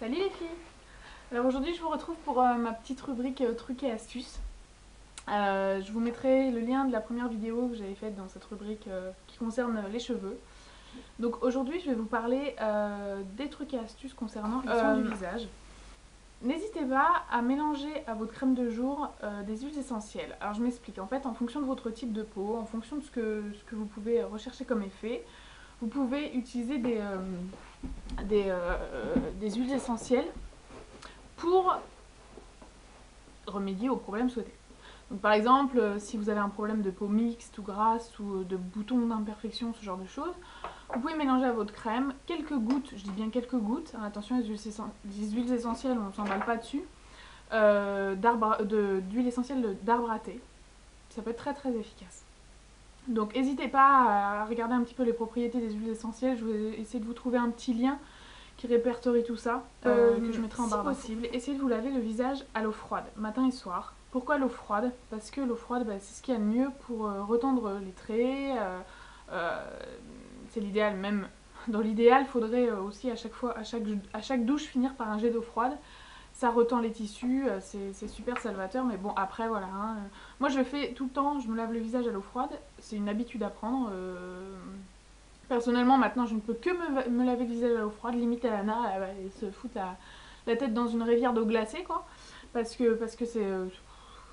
Salut les filles! Alors aujourd'hui je vous retrouve pour ma petite rubrique trucs et astuces. Je vous mettrai le lien de la première vidéo que j'avais faite dans cette rubrique qui concerne les cheveux. Donc aujourd'hui je vais vous parler des trucs et astuces concernant les soins du visage. N'hésitez pas à mélanger à votre crème de jour des huiles essentielles. Alors je m'explique, en fait en fonction de votre type de peau, en fonction de ce que vous pouvez rechercher comme effet, vous pouvez utiliser des huiles essentielles pour remédier aux problèmes souhaités. Donc par exemple, si vous avez un problème de peau mixte ou grasse ou de boutons d'imperfection, ce genre de choses, vous pouvez mélanger à votre crème quelques gouttes, je dis bien quelques gouttes, hein, attention les huiles essentielles, on ne s'emballe pas dessus, d'huile essentielle d'arbre à thé. Ça peut être très très efficace. Donc n'hésitez pas à regarder un petit peu les propriétés des huiles essentielles, je vais essayer de vous trouver un petit lien qui répertorie tout ça, que je mettrai en barre d'infos. Si possible, essayez de vous laver le visage à l'eau froide, matin et soir. Pourquoi l'eau froide? Parce que l'eau froide, c'est ce qu'il y a de mieux pour retendre les traits. C'est l'idéal même. Dans l'idéal, il faudrait aussi à chaque douche finir par un jet d'eau froide. Ça retend les tissus, c'est super salvateur, mais bon après voilà. Hein. Moi je le fais tout le temps, je me lave le visage à l'eau froide, c'est une habitude à prendre. Personnellement, maintenant, je ne peux que me laver le visage à l'eau froide, limite à Anna, elle se fout la tête dans une rivière d'eau glacée, quoi. Parce que c'est...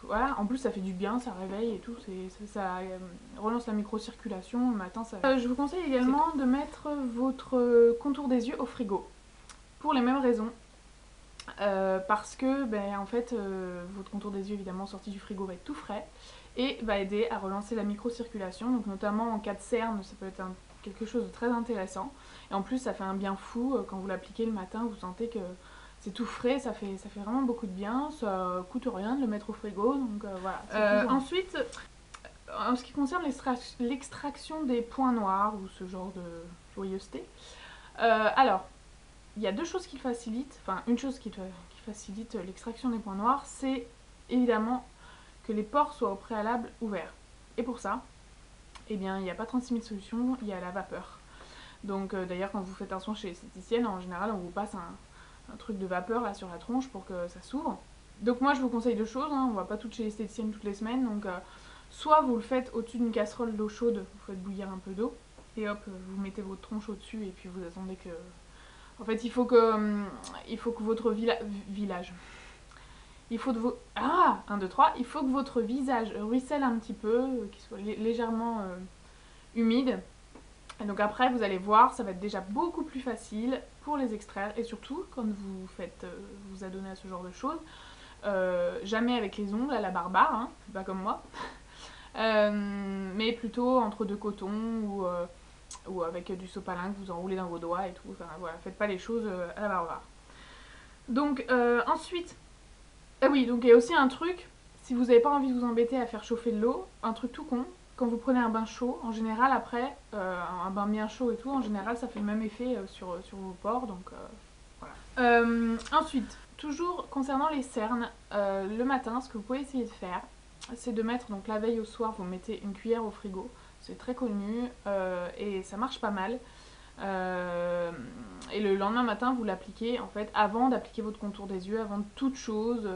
voilà, en plus ça fait du bien, ça réveille et tout, ça relance la microcirculation le matin. Je vous conseille également de mettre votre contour des yeux au frigo, pour les mêmes raisons. Parce que, en fait, votre contour des yeux, évidemment, sorti du frigo, va être tout frais et va aider à relancer la microcirculation, donc notamment en cas de cerne, ça peut être quelque chose de très intéressant. Et en plus, ça fait un bien fou, quand vous l'appliquez le matin, vous sentez que c'est tout frais, ça fait vraiment beaucoup de bien, ça coûte rien de le mettre au frigo, donc voilà. Ensuite, en ce qui concerne l'extraction des points noirs ou ce genre de joyeuseté, alors, il y a deux choses qui facilitent, enfin une chose qui facilite l'extraction des points noirs, c'est évidemment que les pores soient au préalable ouverts. Et pour ça, eh bien, il n'y a pas 36 000 solutions, il y a la vapeur. Donc d'ailleurs, quand vous faites un soin chez l'esthéticienne, en général, on vous passe un truc de vapeur là sur la tronche pour que ça s'ouvre. Donc moi, je vous conseille deux choses, hein, on va pas toutes chez l'esthéticienne toutes les semaines, donc soit vous le faites au-dessus d'une casserole d'eau chaude, vous faites bouillir un peu d'eau, et hop, vous mettez votre tronche au-dessus, et puis vous attendez que... En fait, il faut que votre village... Il faut de vos... Ah 1, 2, 3. Il faut que votre visage ruisselle un petit peu, qu'il soit légèrement humide. Et donc après, vous allez voir, ça va être déjà beaucoup plus facile pour les extraire. Et surtout, quand vous adonnez à ce genre de choses, jamais avec les ongles à la barbare, hein, pas comme moi, mais plutôt entre deux cotons ou avec du sopalin que vous enroulez dans vos doigts et tout. Enfin voilà, faites pas les choses à la barbare. Donc ensuite, ah oui, donc il y a aussi un truc, si vous n'avez pas envie de vous embêter à faire chauffer de l'eau, un truc tout con, quand vous prenez un bain chaud, en général après, un bain bien chaud et tout, en général ça fait le même effet sur vos pores, donc voilà. Ensuite, toujours concernant les cernes, le matin, ce que vous pouvez essayer de faire, c'est de mettre, donc la veille au soir, vous mettez une cuillère au frigo, c'est très connu, et ça marche pas mal. Et le lendemain matin, vous l'appliquez en fait avant d'appliquer votre contour des yeux, avant toute chose.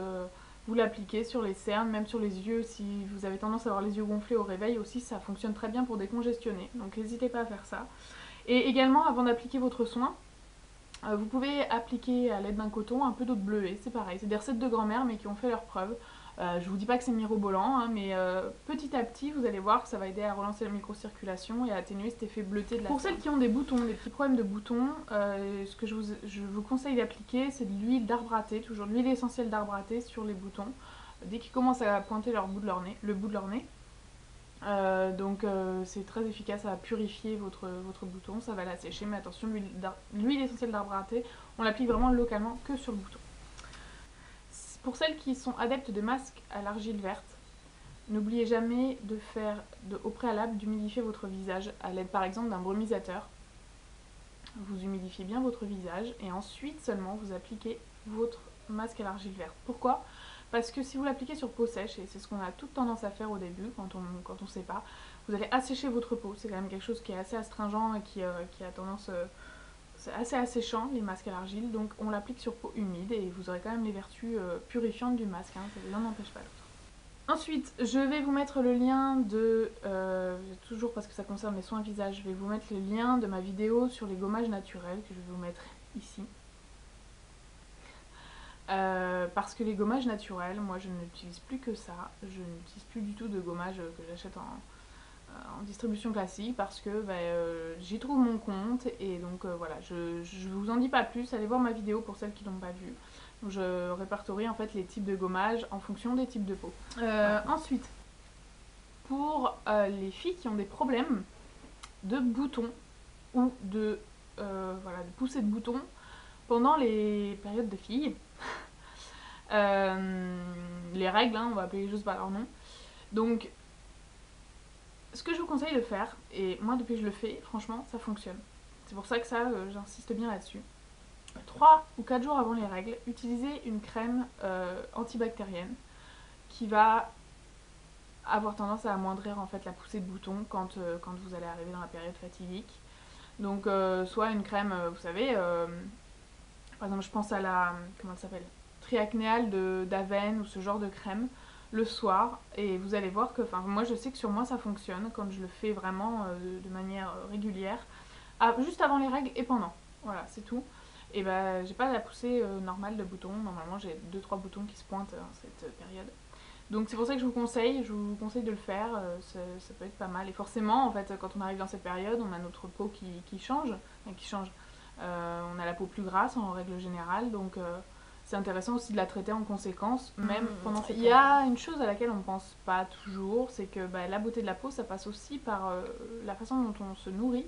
Vous l'appliquez sur les cernes, même sur les yeux. Si vous avez tendance à avoir les yeux gonflés au réveil aussi, ça fonctionne très bien pour décongestionner. Donc n'hésitez pas à faire ça. Et également, avant d'appliquer votre soin, vous pouvez appliquer à l'aide d'un coton un peu d'eau de bleuet. C'est pareil, c'est des recettes de grand-mère mais qui ont fait leurs preuves. Je vous dis pas que c'est mirobolant, hein, mais petit à petit, vous allez voir que ça va aider à relancer la microcirculation et à atténuer cet effet bleuté de la Pour celles qui ont des boutons, des petits problèmes de boutons, ce que je vous conseille d'appliquer, c'est de l'huile d'arbre à thé, toujours de l'huile essentielle d'arbre à thé sur les boutons, dès qu'ils commencent à pointer le bout de leur nez. Donc c'est très efficace à purifier votre bouton, ça va l'assécher, mais attention, l'huile essentielle d'arbre à thé, on l'applique vraiment localement que sur le bouton. Pour celles qui sont adeptes de masques à l'argile verte, n'oubliez jamais au préalable d'humidifier votre visage à l'aide par exemple d'un brumisateur. Vous humidifiez bien votre visage et ensuite seulement vous appliquez votre masque à l'argile verte. Pourquoi ? Parce que si vous l'appliquez sur peau sèche, et c'est ce qu'on a toute tendance à faire au début quand on ne sait pas, vous allez assécher votre peau. C'est quand même quelque chose qui est assez astringent et qui a tendance... c'est assez asséchant les masques à l'argile, donc on l'applique sur peau humide et vous aurez quand même les vertus purifiantes du masque, hein, l'un n'empêche pas l'autre. Ensuite, je vais vous mettre le lien de, toujours parce que ça concerne les soins visage, je vais vous mettre le lien de ma vidéo sur les gommages naturels que je vais vous mettre ici. Parce que les gommages naturels, moi je n'utilise plus que ça, je n'utilise plus du tout de gommage que j'achète en distribution classique parce que j'y trouve mon compte et donc voilà, je vous en dis pas plus, allez voir ma vidéo pour celles qui l'ont pas vue. Donc je répertorie en fait les types de gommage en fonction des types de peau. Ensuite, pour les filles qui ont des problèmes de boutons ou de, voilà, de poussée de boutons pendant les périodes de filles, les règles, hein, on va appeler les choses par leur nom. Donc, ce que je vous conseille de faire, et moi depuis que je le fais, franchement, ça fonctionne. C'est pour ça que ça, j'insiste bien là-dessus. 3 ou 4 jours avant les règles, utilisez une crème antibactérienne qui va avoir tendance à amoindrir en fait la poussée de boutons quand vous allez arriver dans la période fatidique. Donc soit une crème, vous savez, par exemple je pense à la, comment elle s'appelle, triacnéale d'Aven ou ce genre de crème le soir, et vous allez voir que, enfin moi je sais que sur moi ça fonctionne quand je le fais vraiment de manière régulière, juste avant les règles et pendant, voilà c'est tout. Et ben j'ai pas la poussée normale de boutons, normalement j'ai 2-3 boutons qui se pointent en cette période. Donc c'est pour ça que je vous conseille de le faire, ça peut être pas mal. Et forcément, en fait, quand on arrive dans cette période, on a notre peau qui change, on a la peau plus grasse en règle générale, donc c'est intéressant aussi de la traiter en conséquence, même pendant cette période. Il y a une chose à laquelle on ne pense pas toujours, c'est que la beauté de la peau, ça passe aussi par la façon dont on se nourrit.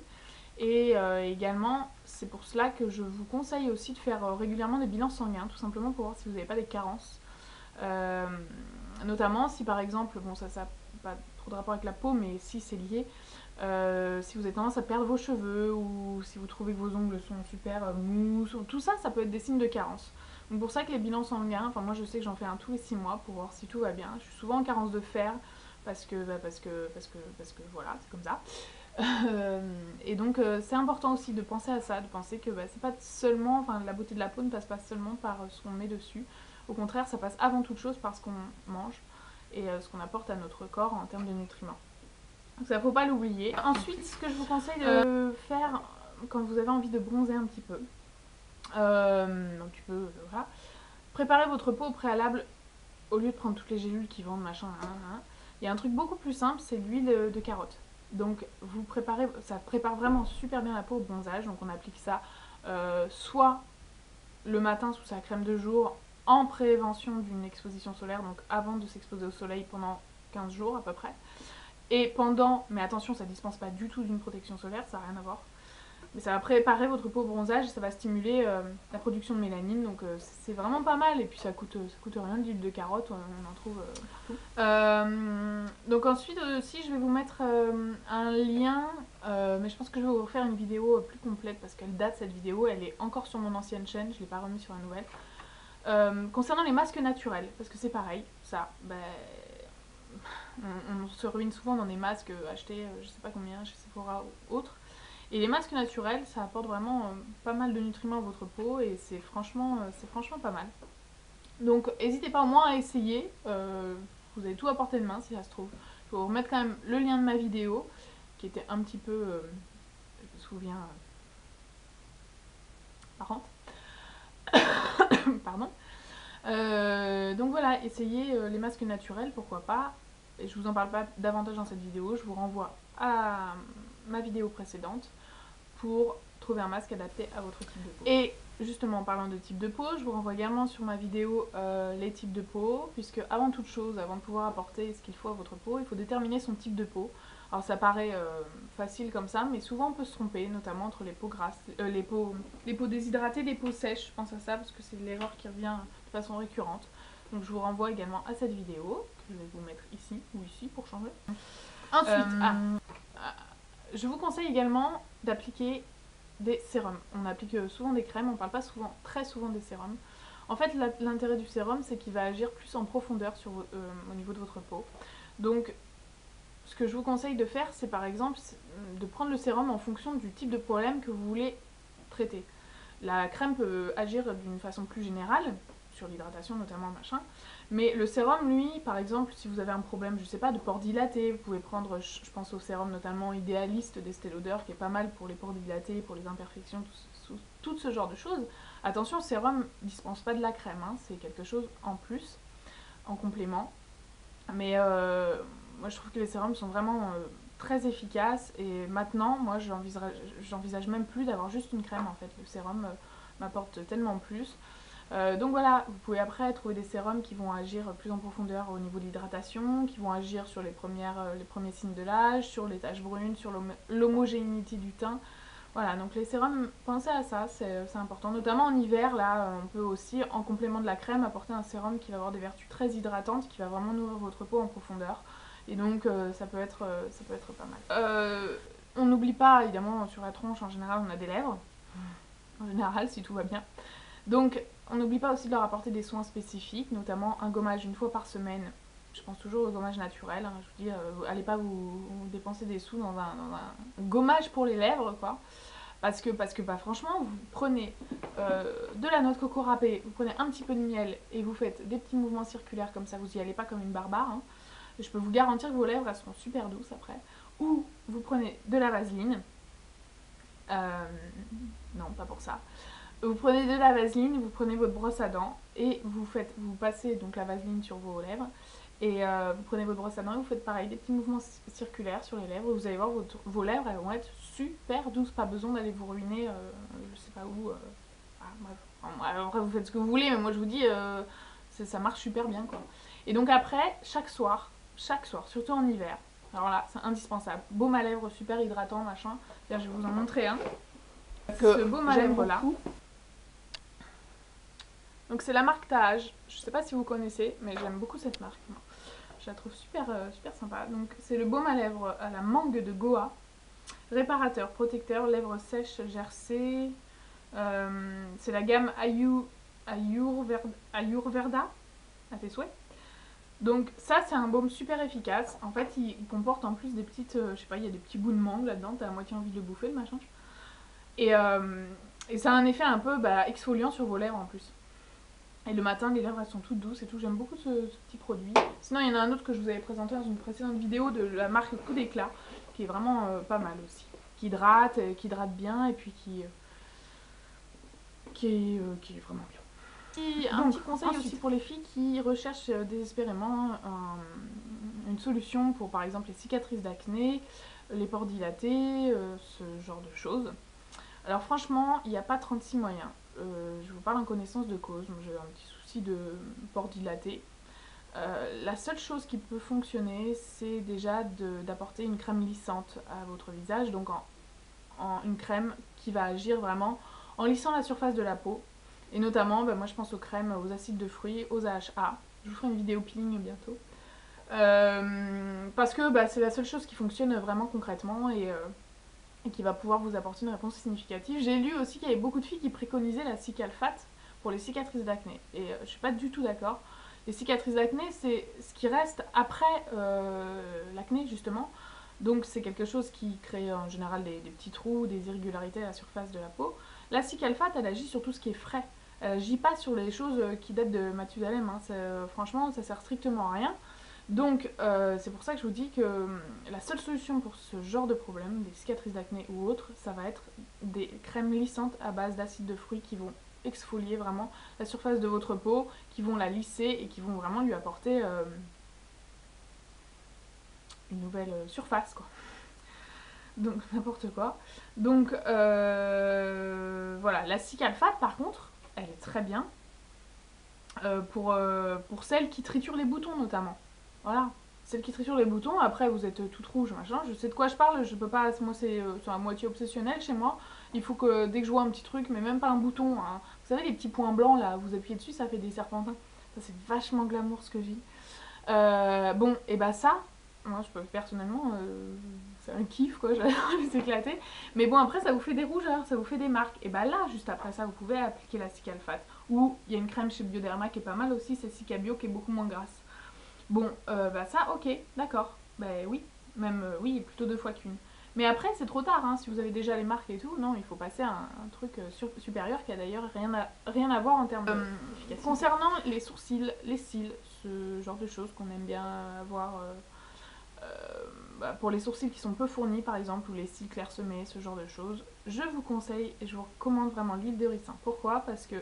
Et également, c'est pour cela que je vous conseille aussi de faire régulièrement des bilans sanguins, tout simplement pour voir si vous n'avez pas des carences. Notamment si par exemple, bon ça n'a pas trop de rapport avec la peau, mais si c'est lié, si vous avez tendance à perdre vos cheveux ou si vous trouvez que vos ongles sont super mous, tout ça, ça peut être des signes de carence. Donc pour ça que les bilans sanguins, enfin moi je sais que j'en fais un tous les 6 mois pour voir si tout va bien. Je suis souvent en carence de fer parce que voilà, c'est comme ça. Et donc c'est important aussi de penser à ça, de penser que c'est pas seulement, enfin la beauté de la peau ne passe pas seulement par ce qu'on met dessus. Au contraire, ça passe avant toute chose par ce qu'on mange et ce qu'on apporte à notre corps en termes de nutriments. Donc ça, faut pas l'oublier. Ensuite, ce que je vous conseille de faire quand vous avez envie de bronzer un petit peu, voilà, préparez votre peau au préalable au lieu de prendre toutes les gélules qui vendent machin. Il y a un truc beaucoup plus simple, c'est l'huile de carotte. Donc vous préparez, ça prépare vraiment super bien la peau au bronzage. Donc on applique ça soit le matin sous sa crème de jour en prévention d'une exposition solaire, donc avant de s'exposer au soleil pendant 15 jours à peu près. Et pendant, mais attention, ça ne dispense pas du tout d'une protection solaire, ça n'a rien à voir. Mais ça va préparer votre peau au bronzage et ça va stimuler la production de mélanine, donc c'est vraiment pas mal. Et puis ça coûte rien, de l'huile de carotte, on en trouve partout. Donc ensuite aussi, je vais vous mettre un lien, mais je pense que je vais vous refaire une vidéo plus complète parce qu'elle date cette vidéo, elle est encore sur mon ancienne chaîne, je ne l'ai pas remise sur la nouvelle. Concernant les masques naturels, parce que c'est pareil, ça, on se ruine souvent dans des masques achetés, je sais pas combien, chez Sephora ou autres. Et les masques naturels, ça apporte vraiment pas mal de nutriments à votre peau et c'est franchement pas mal. Donc n'hésitez pas au moins à essayer, vous avez tout à portée de main si ça se trouve. Je vais vous remettre quand même le lien de ma vidéo, qui était un petit peu, je me souviens, marrante. Pardon. Donc voilà, essayez les masques naturels, pourquoi pas. Et je vous en parle pas davantage dans cette vidéo, je vous renvoie à ma vidéo précédente pour trouver un masque adapté à votre type de peau. Et justement en parlant de type de peau, je vous renvoie également sur ma vidéo les types de peau, puisque avant toute chose, avant de pouvoir apporter ce qu'il faut à votre peau, il faut déterminer son type de peau. Alors ça paraît facile comme ça, mais souvent on peut se tromper, notamment entre les peaux grasses, les peaux déshydratées, les peaux sèches, je pense à ça parce que c'est l'erreur qui revient de façon récurrente. Donc je vous renvoie également à cette vidéo, que je vais vous mettre ici ou ici pour changer. Ensuite, je vous conseille également d'appliquer des sérums. On applique souvent des crèmes, on parle pas très souvent des sérums. En fait, l'intérêt du sérum, c'est qu'il va agir plus en profondeur au niveau de votre peau. Donc, ce que je vous conseille de faire, c'est par exemple de prendre le sérum en fonction du type de problème que vous voulez traiter. La crème peut agir d'une façon plus générale, sur l'hydratation notamment, machin. Mais le sérum, lui, par exemple, si vous avez un problème, je sais pas, de pores dilatés, vous pouvez prendre, je pense au sérum notamment idéaliste d'Estée Lauder, qui est pas mal pour les pores dilatés, pour les imperfections, tout ce genre de choses. Attention, le sérum dispense pas de la crème, hein, c'est quelque chose en plus, en complément. Mais moi je trouve que les sérums sont vraiment très efficaces et maintenant, moi j'envisage même plus d'avoir juste une crème en fait. Le sérum m'apporte tellement plus. Donc voilà, vous pouvez après trouver des sérums qui vont agir plus en profondeur au niveau de l'hydratation, qui vont agir sur les premiers signes de l'âge, sur les taches brunes, sur l'homogénéité du teint. Voilà, donc les sérums, pensez à ça, c'est important. Notamment en hiver, là, on peut aussi, en complément de la crème, apporter un sérum qui va avoir des vertus très hydratantes, qui va vraiment nourrir votre peau en profondeur. Et donc ça peut être pas mal. On n'oublie pas, évidemment, sur la tronche, en général, on a des lèvres. En général, si tout va bien. Donc, on n'oublie pas aussi de leur apporter des soins spécifiques, notamment un gommage une fois par semaine. Je pense toujours au gommage naturel, hein. Je vous dis, allez pas vous dépenser des sous dans un gommage pour les lèvres, quoi. Parce que bah, franchement, vous prenez de la noix de coco râpée, vous prenez un petit peu de miel et vous faites des petits mouvements circulaires comme ça, vous y allez pas comme une barbare. Hein. Je peux vous garantir que vos lèvres, elles seront super douces après. Ou vous prenez de la vaseline. Non, pas pour ça. Vous prenez de la vaseline, vous prenez votre brosse à dents et vous passez donc la vaseline sur vos lèvres et vous prenez votre brosse à dents et vous faites pareil, des petits mouvements circulaires sur les lèvres. Vous allez voir, vos lèvres, elles vont être super douces, pas besoin d'aller vous ruiner, je sais pas où. Bref, après vous faites ce que vous voulez, mais moi je vous dis, ça marche super bien quoi. Et donc après, chaque soir, surtout en hiver, alors là c'est indispensable, baume à lèvres super hydratant, machin. Là, je vais vous en montrer un. Ce baume à lèvres là. Donc c'est la marque Tahage, je sais pas si vous connaissez, mais j'aime beaucoup cette marque. Je la trouve super sympa. Donc c'est le baume à lèvres à la mangue de Goa. Réparateur, protecteur, lèvres sèches, gercées. C'est la gamme Ayurveda, à tes souhaits. Donc ça c'est un baume super efficace. En fait il comporte en plus des petites, je sais pas, il y a des petits bouts de mangue là-dedans, t'as à moitié envie de le bouffer le machin. Et ça a un effet un peu exfoliant sur vos lèvres en plus. Et le matin, les lèvres elles sont toutes douces et tout. J'aime beaucoup ce petit produit. Sinon, il y en a un autre que je vous avais présenté dans une précédente vidéo de la marque Coup d'éclat, qui est vraiment pas mal aussi. Qui hydrate bien et puis qui est vraiment bien. Et un petit conseil ensuite aussi pour les filles qui recherchent désespérément une solution pour par exemple les cicatrices d'acné, les pores dilatés, ce genre de choses. Alors franchement, il n'y a pas 36 moyens. Je vous parle en connaissance de cause, j'ai un petit souci de pores dilatés. La seule chose qui peut fonctionner, c'est déjà d'apporter une crème lissante à votre visage, donc une crème qui va agir vraiment en lissant la surface de la peau. Et notamment, moi je pense aux crèmes, aux acides de fruits, aux AHA. Je vous ferai une vidéo peeling bientôt. Parce que c'est la seule chose qui fonctionne vraiment concrètement et qui va pouvoir vous apporter une réponse significative. J'ai lu aussi qu'il y avait beaucoup de filles qui préconisaient la Cicalfate pour les cicatrices d'acné. Et je suis pas du tout d'accord. Les cicatrices d'acné, c'est ce qui reste après l'acné justement. Donc c'est quelque chose qui crée en général des petits trous, des irrégularités à la surface de la peau. La Cicalfate, elle agit sur tout ce qui est frais. Elle agit pas sur les choses qui datent de Mathusalem. Hein. Franchement, ça sert strictement à rien. Donc c'est pour ça que je vous dis que la seule solution pour ce genre de problème, des cicatrices d'acné ou autres, ça va être des crèmes lissantes à base d'acides de fruits qui vont exfolier vraiment la surface de votre peau, qui vont la lisser et qui vont vraiment lui apporter une nouvelle surface quoi. Donc n'importe quoi. Donc voilà, la Cicalfate par contre, elle est très bien pour celles qui triturent les boutons notamment. Voilà, celle qui triture les boutons, après vous êtes toute rouge, machin, je sais de quoi je parle, je peux pas, moi c'est à moitié obsessionnel chez moi, il faut que dès que je vois un petit truc, mais même pas un bouton, hein, vous savez les petits points blancs là, vous appuyez dessus, ça fait des serpentins, ça c'est vachement glamour ce que j'ai. Bon, et ça, moi je peux personnellement, c'est un kiff quoi, j'adore les éclater, mais bon après ça vous fait des rougeurs, ça vous fait des marques, et là juste après ça vous pouvez appliquer la Cicalfate, ou il y a une crème chez Bioderma qui est pas mal aussi, c'est Cicabio qui est beaucoup moins grasse. Bon, ça, ok, d'accord. Oui, même, oui, plutôt 2 fois qu'une. Mais après, c'est trop tard, hein, si vous avez déjà les marques et tout. Non, il faut passer à un truc supérieur qui a d'ailleurs rien à voir en termes d'efficacité. Concernant les sourcils, les cils, ce genre de choses qu'on aime bien avoir pour les sourcils qui sont peu fournis par exemple, ou les cils clairsemés, ce genre de choses, je vous conseille et je vous recommande vraiment l'huile de ricin. Pourquoi? Parce que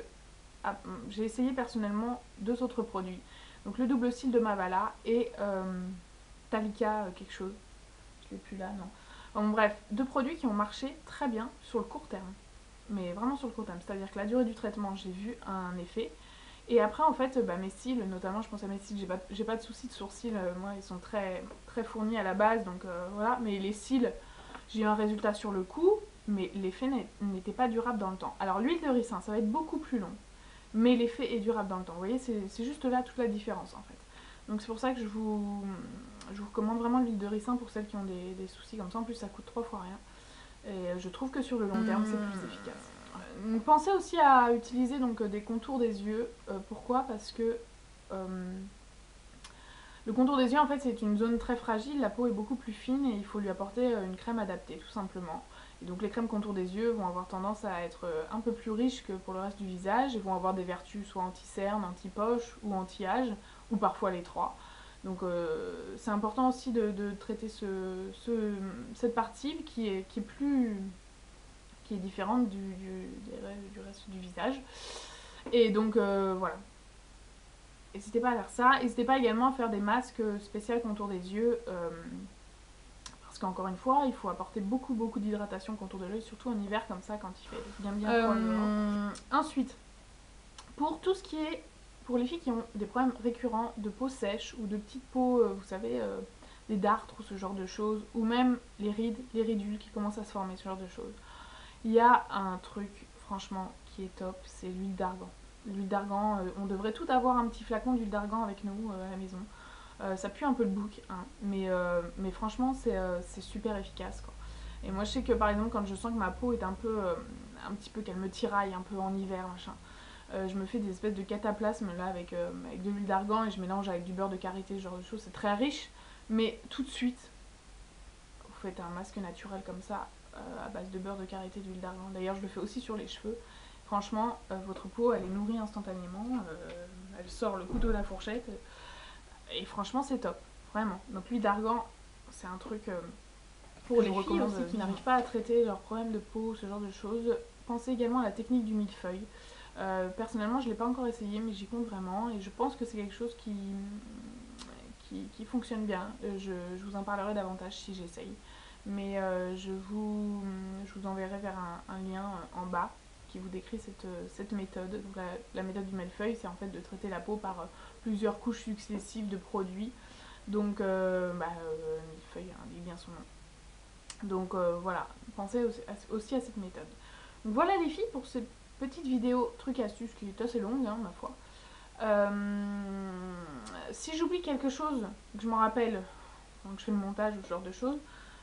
j'ai essayé personnellement 2 autres produits. Donc le double cil de Mavala et Talika quelque chose. Je l'ai plus là, non. Bon, bref, 2 produits qui ont marché très bien sur le court terme. Mais vraiment sur le court terme. C'est-à-dire que la durée du traitement, j'ai vu un effet. Et après, en fait, mes cils, notamment, je pense à mes cils, j'ai pas de soucis de sourcils, moi, ils sont très, très fournis à la base, donc voilà. Mais les cils, j'ai eu un résultat sur le coup, mais l'effet n'était pas durable dans le temps. Alors, l'huile de ricin, ça va être beaucoup plus long, mais l'effet est durable dans le temps. Vous voyez, c'est juste là toute la différence, en fait. Donc, c'est pour ça que je vous recommande vraiment l'huile de ricin pour celles qui ont des soucis comme ça. En plus, ça coûte 3 fois rien. Et je trouve que sur le long terme, c'est plus efficace. Pensez aussi à utiliser donc des contours des yeux. Pourquoi? Parce que le contour des yeux, en fait, c'est une zone très fragile. La peau est beaucoup plus fine et il faut lui apporter une crème adaptée, tout simplement. Et donc les crèmes contour des yeux vont avoir tendance à être un peu plus riches que pour le reste du visage et vont avoir des vertus soit anti-cerne, anti-poche ou anti-âge, ou parfois les trois. Donc c'est important aussi de traiter cette partie qui est différente du reste du visage. Et donc voilà. N'hésitez pas à faire ça. N'hésitez pas également à faire des masques spéciaux contour des yeux. Parce qu'encore une fois, il faut apporter beaucoup d'hydratation contour de l'œil, surtout en hiver comme ça, quand il fait bien froid. Ensuite, pour tout ce qui est pour les filles qui ont des problèmes récurrents de peau sèche ou de petites peaux, vous savez, des dartres ou ce genre de choses, ou même les rides, les ridules qui commencent à se former, ce genre de choses. Il y a un truc, franchement, qui est top, c'est l'huile d'argan. L'huile d'argan, on devrait tout avoir un petit flacon d'huile d'argan avec nous à la maison. Ça pue un peu le bouc, hein, mais franchement, c'est super efficace, quoi. Et moi, je sais que par exemple, quand je sens que ma peau est un petit peu qu'elle me tiraille un peu en hiver, machin, je me fais des espèces de cataplasmes là avec de l'huile d'argan et je mélange avec du beurre de karité, ce genre de choses. C'est très riche, mais tout de suite, vous faites un masque naturel comme ça à base de beurre de karité et d'huile d'argan. D'ailleurs, je le fais aussi sur les cheveux. Franchement, votre peau, elle est nourrie instantanément. Elle sort le couteau de la fourchette. Et franchement, c'est top. Vraiment. Donc l'huile d'argan, c'est un truc pour les filles aussi qui n'arrivent pas à traiter leurs problèmes de peau, ce genre de choses. Pensez également à la technique du millefeuille. Personnellement, je ne l'ai pas encore essayé, mais j'y compte vraiment. Et je pense que c'est quelque chose qui fonctionne bien. Je vous en parlerai davantage si j'essaye. Mais je vous enverrai vers un lien en bas qui vous décrit cette méthode. Donc la méthode du millefeuille, c'est en fait de traiter la peau par plusieurs couches successives de produits. Donc millefeuille dit bien son nom. Donc voilà, pensez aussi à cette méthode. Donc voilà les filles pour cette petite vidéo truc astuce qui est assez longue, hein, ma foi. Si j'oublie quelque chose, que je m'en rappelle, donc je fais le montage ou ce genre de choses,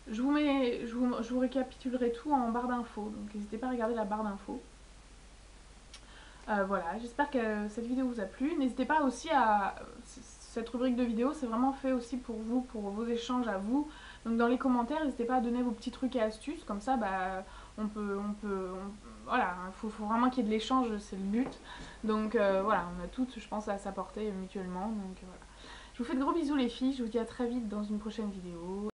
je vous récapitulerai tout en barre d'infos, donc n'hésitez pas à regarder la barre d'infos. Voilà, j'espère que cette vidéo vous a plu. N'hésitez pas aussi à... Cette rubrique de vidéo, c'est vraiment fait aussi pour vous, pour vos échanges à vous. Donc dans les commentaires, n'hésitez pas à donner vos petits trucs et astuces, comme ça, voilà, faut vraiment qu'il y ait de l'échange, c'est le but. Donc voilà, on a toutes, je pense, à s'apporter mutuellement. Donc voilà. Je vous fais de gros bisous les filles, je vous dis à très vite dans une prochaine vidéo.